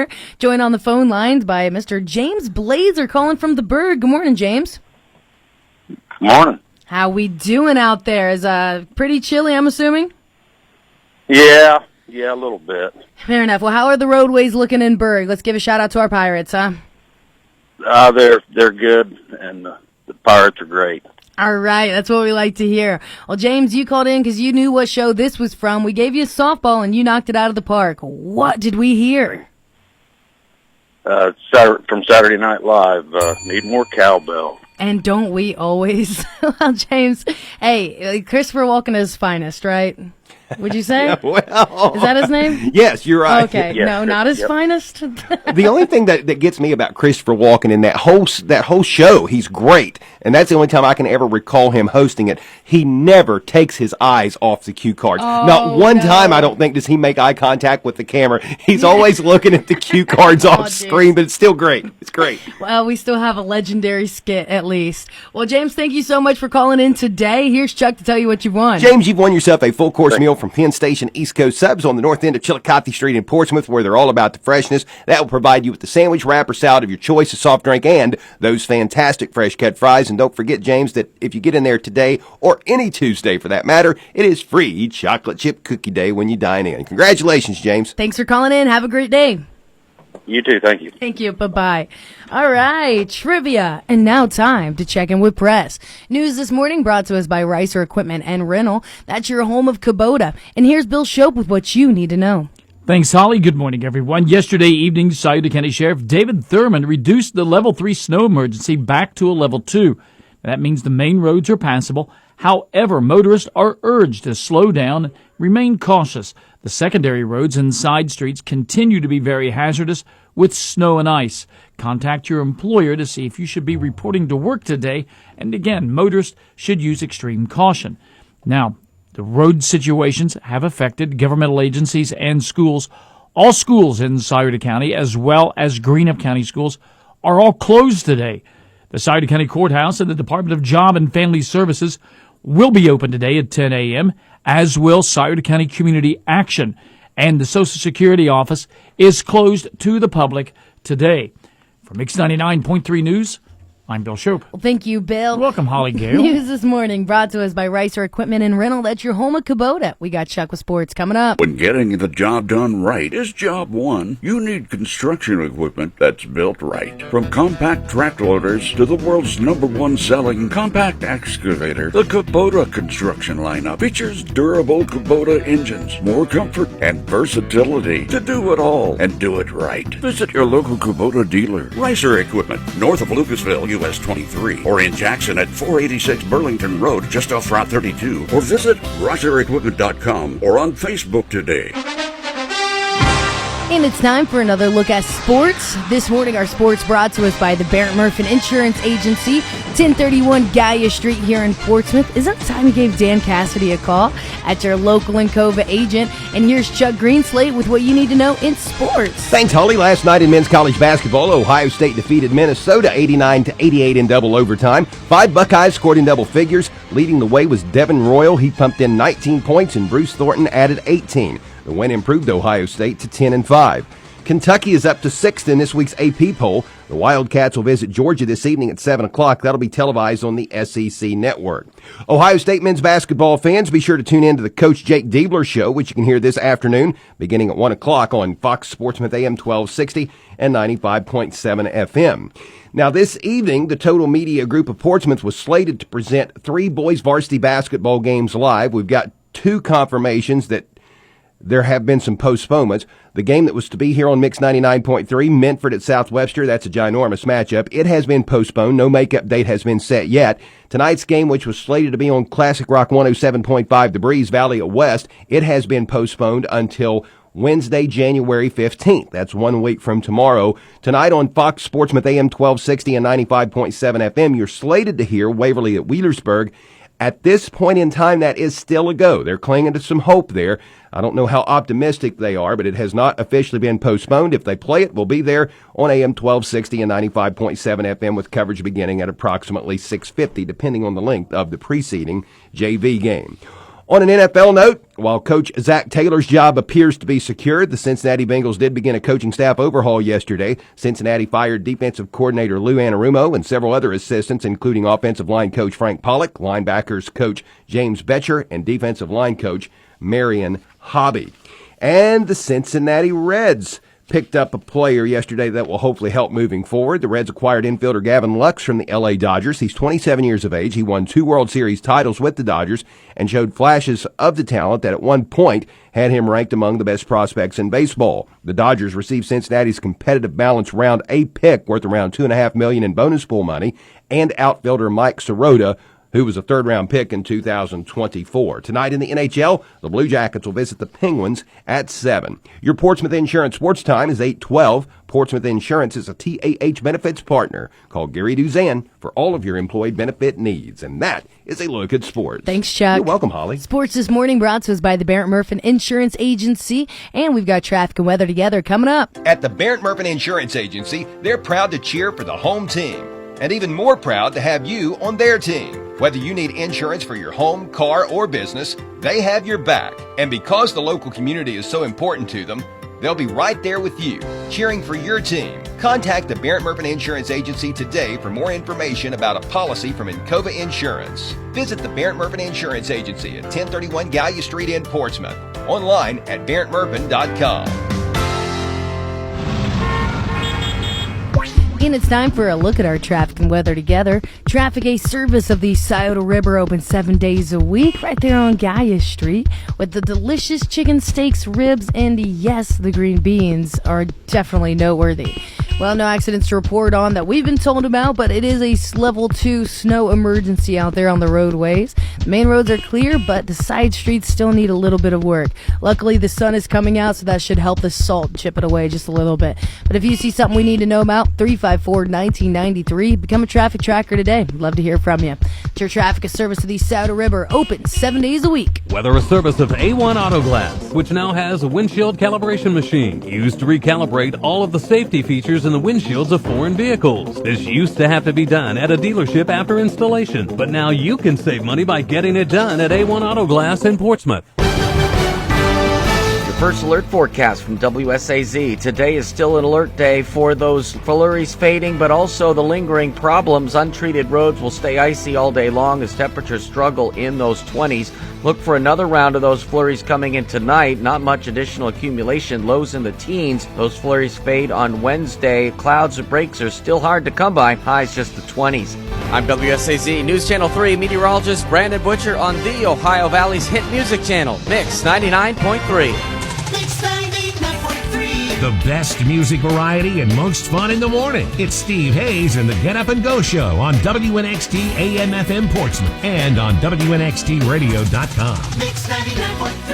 Center. Joined on the phone lines by Mr. James Blazer calling from the Berg. Good morning, James. Good morning. How we doing out there? Is pretty chilly, I'm assuming? Yeah, a little bit. Fair enough. Well, how are the roadways looking in Berg? Let's give a shout out to our Pirates, huh? They're good, and the Pirates are great. All right, that's what we like to hear. Well, James, you called in because you knew what show this was from. We gave you a softball, and you knocked it out of the park. What did we hear? From Saturday Night Live, need more cowbell. And don't we always? Well, James, hey, Christopher Walken is finest, right? Would you say? Well, is that his name? Yes, you're right. Okay, Yes, no, not his finest. The only thing that gets me about Christopher Walken in that whole show, he's great, and that's the only time I can ever recall him hosting it. He never takes his eyes off the cue cards. Not one time, I don't think, does he make eye contact with the camera. He's always looking at the cue cards off screen, but it's still great. It's great. Well, we still have a legendary skit, at least. Well, James, thank you so much for calling in today. Here's Chuck to tell you what you've won. James, you've won yourself a full-course meal from Penn Station East Coast Subs on the north end of Chillicothe Street in Portsmouth, where they're all about the freshness. That will provide you with the sandwich, wrap, or salad of your choice, a soft drink, and those fantastic fresh-cut fries. And don't forget, James, that if you get in there today, or any Tuesday for that matter, it is free chocolate chip cookie day when you dine in. Congratulations, James. Thanks for calling in. Have a great day. You too, thank you. Thank you. Bye-bye. All right, trivia. And now time to check in with press. News this morning brought to us by Ricer Equipment and Rental. That's your home of Kubota. And here's Bill Shope with what you need to know. Thanks, Holly. Good morning, everyone. Yesterday evening, Scioto County Sheriff David Thurman reduced the Level 3 snow emergency back to a Level 2. That means the main roads are passable. However, motorists are urged to slow down and remain cautious. The secondary roads and side streets continue to be very hazardous with snow and ice. Contact your employer to see if you should be reporting to work today. And again, motorists should use extreme caution. Now, the road situations have affected governmental agencies and schools. All schools in Scioto County, as well as Greenup County schools, are all closed today. The Scioto County Courthouse and the Department of Job and Family Services will be open today at 10 a.m., as will Scioto County Community Action. And the Social Security office is closed to the public today. For Mix 99.3 News, I'm Bill Shope. Well, thank you, Bill. Welcome, Holly Gale. News this morning brought to us by Ricer Equipment and Rental. That's your home of Kubota. We got Chuck with sports coming up. When getting the job done right is job one, you need construction equipment that's built right. From compact track loaders to the world's #1 selling compact excavator, the Kubota construction lineup features durable Kubota engines, more comfort and versatility to do it all and do it right. Visit your local Kubota dealer. Ricer Equipment, north of Lucasville, US 23, or in Jackson at 486 Burlington Road, just off Route 32, or visit RicerEquipment.com or on Facebook today. And it's time for another look at sports. This morning, our sports brought to us by the Barrett Murphy Insurance Agency, 1031 Gaia Street here in Portsmouth. Isn't it time you gave Dan Cassidy a call at your local Encova agent? And here's Chuck Greenslade with what you need to know in sports. Thanks, Holly. Last night in men's college basketball, Ohio State defeated Minnesota 89-88 in double overtime. 5 Buckeyes scored in double figures. Leading the way was Devin Royal. He pumped in 19 points, and Bruce Thornton added 18. The win improved Ohio State to 10-5. Kentucky is up to 6th in this week's AP poll. The Wildcats will visit Georgia this evening at 7 o'clock. That'll be televised on the SEC Network. Ohio State men's basketball fans, be sure to tune in to the Coach Jake Diebler Show, which you can hear this afternoon beginning at 1 o'clock on Fox Sportsmouth AM 1260 and 95.7 FM. Now, this evening, the Total Media Group of Portsmouth was slated to present 3 boys varsity basketball games live. We've got 2 confirmations that there have been some postponements. The game that was to be here on Mix 99.3, Minford at Southwebster, that's a ginormous matchup. It has been postponed. No makeup date has been set yet. Tonight's game, which was slated to be on Classic Rock 107.5, the Breeze Valley at West, it has been postponed until Wednesday, January 15th. That's 1 week from tomorrow. Tonight on Fox Sportsmouth AM 1260 and 95.7 FM, you're slated to hear Waverly at Wheelersburg. At this point in time, that is still a go. They're clinging to some hope there. I don't know how optimistic they are, but it has not officially been postponed. If they play it, we'll be there on AM 1260 and 95.7 FM with coverage beginning at approximately 6:50, depending on the length of the preceding JV game. On an NFL note, while Coach Zach Taylor's job appears to be secured, the Cincinnati Bengals did begin a coaching staff overhaul yesterday. Cincinnati fired defensive coordinator Lou Anarumo and several other assistants, including offensive line coach Frank Pollock, linebackers coach James Betcher, and defensive line coach Marion Hobby. And the Cincinnati Reds picked up a player yesterday that will hopefully help moving forward. The Reds acquired infielder Gavin Lux from the LA Dodgers. He's 27 years of age. He won 2 World Series titles with the Dodgers and showed flashes of the talent that at one point had him ranked among the best prospects in baseball. The Dodgers received Cincinnati's competitive balance round A pick worth around $2.5 million in bonus pool money, and outfielder Mike Sirota, who was a third-round pick in 2024. Tonight in the NHL, the Blue Jackets will visit the Penguins at 7. Your Portsmouth Insurance Sports Time is 8:12. Portsmouth Insurance is a TAH benefits partner. Call Gary Duzan for all of your employee benefit needs. And that is a look at sports. Thanks, Chuck. You're welcome, Holly. Sports this morning brought to us by the Barrett Murphy Insurance Agency. And we've got traffic and weather together coming up. At the Barrett Murphy Insurance Agency, they're proud to cheer for the home team, and even more proud to have you on their team. Whether you need insurance for your home, car, or business, they have your back. And because the local community is so important to them, they'll be right there with you, cheering for your team. Contact the Barrett Murphy Insurance Agency today for more information about a policy from Encova Insurance. Visit the Barrett Murphy Insurance Agency at 1031 Gallia Street in Portsmouth. Online at barrettmurphin.com. And it's time for a look at our traffic and weather together. Traffic, a service of the Scioto River, open 7 days a week right there on Gaia Street with the delicious chicken steaks, ribs, and yes, the green beans are definitely noteworthy. Well, no accidents to report on that we've been told about, but it is a level 2 snow emergency out there on the roadways. The main roads are clear, but the side streets still need a little bit of work. Luckily, the sun is coming out, so that should help the salt chip it away just a little bit. But if you see something we need to know about, 354-1993, become a traffic tracker today. Love to hear from you. Your traffic, a service of the Scioto River, open 7 days a week. Weather, a service of A1 Auto Glass, which now has a windshield calibration machine used to recalibrate all of the safety features in the windshields of foreign vehicles. This used to have to be done at a dealership after installation, but now you can save money by getting it done at A1 Auto Glass in Portsmouth. First alert forecast from WSAZ. Today is still an alert day for those flurries fading, but also the lingering problems. Untreated roads will stay icy all day long as temperatures struggle in those 20s. Look for another round of those flurries coming in tonight. Not much additional accumulation. Lows in the teens. Those flurries fade on Wednesday. Clouds or breaks are still hard to come by. Highs just the 20s. I'm WSAZ News Channel 3 meteorologist Brandon Butcher on the Ohio Valley's hit music channel, Mix 99.3. The best music variety and most fun in the morning. It's Steve Hayes and the Get Up and Go Show on WNXT AM/FM Portsmouth and on WNXTradio.com. Mix 99.3.